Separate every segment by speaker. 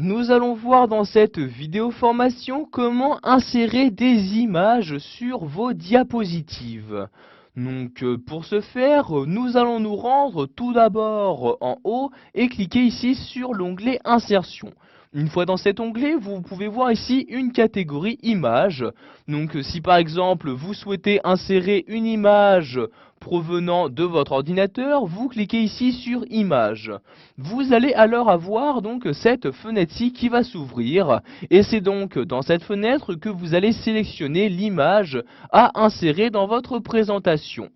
Speaker 1: Nous allons voir dans cette vidéo formation comment insérer des images sur vos diapositives. Donc pour ce faire, nous allons nous rendre tout d'abord en haut et cliquer ici sur l'onglet Insertion. Une fois dans cet onglet, vous pouvez voir ici une catégorie images. Donc si par exemple vous souhaitez insérer une image provenant de votre ordinateur, vous cliquez ici sur Images. Vous allez alors avoir donc cette fenêtre-ci qui va s'ouvrir et c'est donc dans cette fenêtre que vous allez sélectionner l'image à insérer dans votre présentation.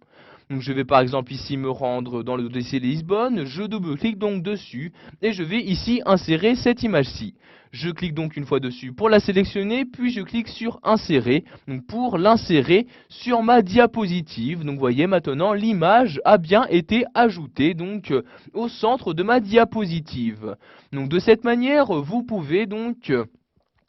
Speaker 1: Donc je vais par exemple ici me rendre dans le dossier Lisbonne, je double-clique donc dessus et je vais ici insérer cette image-ci. Je clique donc une fois dessus pour la sélectionner, puis je clique sur insérer donc pour l'insérer sur ma diapositive. Donc vous voyez maintenant l'image a bien été ajoutée donc au centre de ma diapositive. Donc de cette manière, vous pouvez donc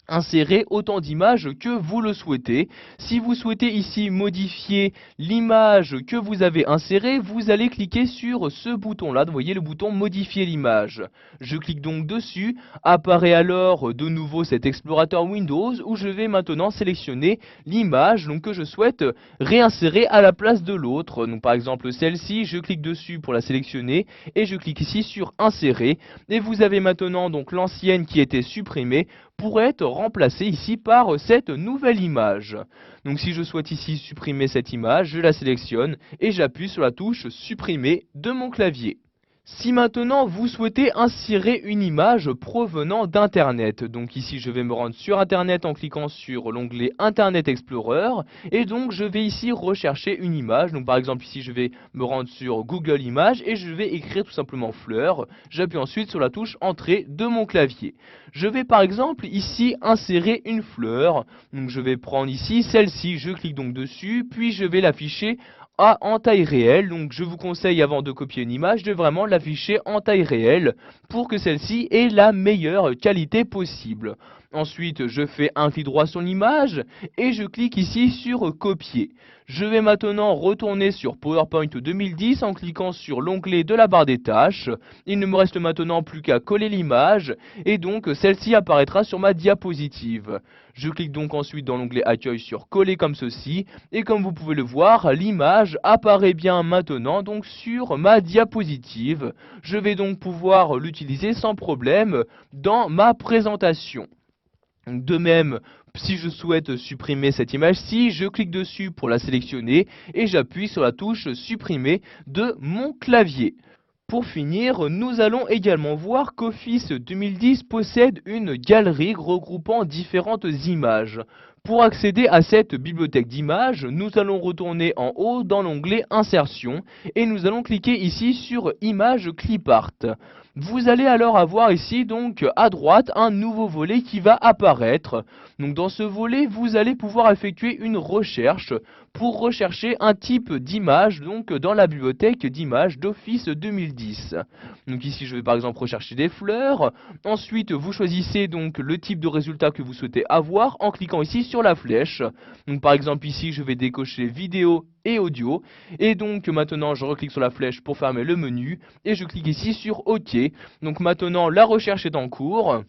Speaker 1: insérer autant d'images que vous le souhaitez. Si vous souhaitez ici modifier l'image que vous avez insérée, vous allez cliquer sur ce bouton-là, vous voyez le bouton modifier l'image. Je clique donc dessus, apparaît alors de nouveau cet explorateur Windows où je vais maintenant sélectionner l'image que je souhaite réinsérer à la place de l'autre. Donc par exemple celle-ci, je clique dessus pour la sélectionner et je clique ici sur insérer et vous avez maintenant donc l'ancienne qui était supprimée pour être remplacée ici par cette nouvelle image. Donc si je souhaite ici supprimer cette image, je la sélectionne et j'appuie sur la touche supprimer de mon clavier. Si maintenant vous souhaitez insérer une image provenant d'Internet, donc ici je vais me rendre sur Internet en cliquant sur l'onglet Internet Explorer et donc je vais ici rechercher une image, donc par exemple ici je vais me rendre sur Google Images et je vais écrire tout simplement fleur, j'appuie ensuite sur la touche entrée de mon clavier. Je vais par exemple ici insérer une fleur, donc je vais prendre ici celle-ci, je clique donc dessus, puis je vais l'afficher en taille réelle, donc je vous conseille avant de copier une image de vraiment l'afficher en taille réelle pour que celle-ci ait la meilleure qualité possible. Ensuite, je fais un clic droit sur l'image et je clique ici sur copier. Je vais maintenant retourner sur PowerPoint 2010 en cliquant sur l'onglet de la barre des tâches. Il ne me reste maintenant plus qu'à coller l'image et donc celle-ci apparaîtra sur ma diapositive. Je clique donc ensuite dans l'onglet accueil sur coller comme ceci et comme vous pouvez le voir, l'image apparaît bien maintenant donc sur ma diapositive. Je vais donc pouvoir l'utiliser sans problème dans ma présentation. De même, si je souhaite supprimer cette image-ci, je clique dessus pour la sélectionner et j'appuie sur la touche supprimer de mon clavier. Pour finir, nous allons également voir qu'Office 2010 possède une galerie regroupant différentes images. Pour accéder à cette bibliothèque d'images, nous allons retourner en haut dans l'onglet Insertion et nous allons cliquer ici sur Images Clipart. Vous allez alors avoir ici donc à droite un nouveau volet qui va apparaître. Donc dans ce volet, vous allez pouvoir effectuer une recherche pour rechercher un type d'image donc dans la bibliothèque d'images d'Office 2010. Donc ici je vais par exemple rechercher des fleurs. Ensuite vous choisissez donc le type de résultat que vous souhaitez avoir en cliquant ici sur la flèche. Donc par exemple ici je vais décocher vidéo et audio et donc maintenant je reclique sur la flèche pour fermer le menu et je clique ici sur OK. Donc maintenant la recherche est en cours.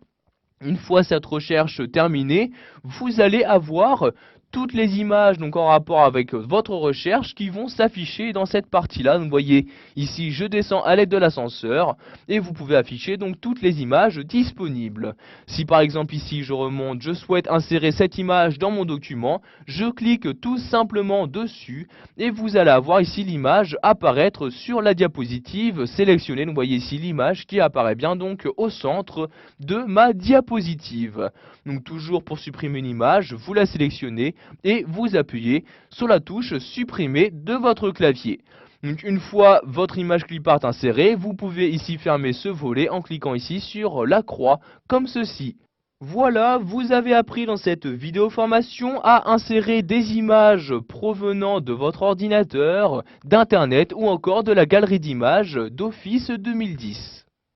Speaker 1: Une fois cette recherche terminée, vous allez avoir toutes les images donc en rapport avec votre recherche qui vont s'afficher dans cette partie-là. Donc vous voyez ici je descends à l'aide de l'ascenseur et vous pouvez afficher donc toutes les images disponibles. Si par exemple ici je remonte, je souhaite insérer cette image dans mon document, je clique tout simplement dessus et vous allez avoir ici l'image apparaître sur la diapositive sélectionnée. Donc vous voyez ici l'image qui apparaît bien donc au centre de ma diapositive. Donc toujours pour supprimer une image, vous la sélectionnez et vous appuyez sur la touche supprimer de votre clavier. Donc une fois votre image clipart insérée, vous pouvez ici fermer ce volet en cliquant ici sur la croix comme ceci. Voilà, vous avez appris dans cette vidéo formation à insérer des images provenant de votre ordinateur, d'internet ou encore de la galerie d'images d'Office 2010.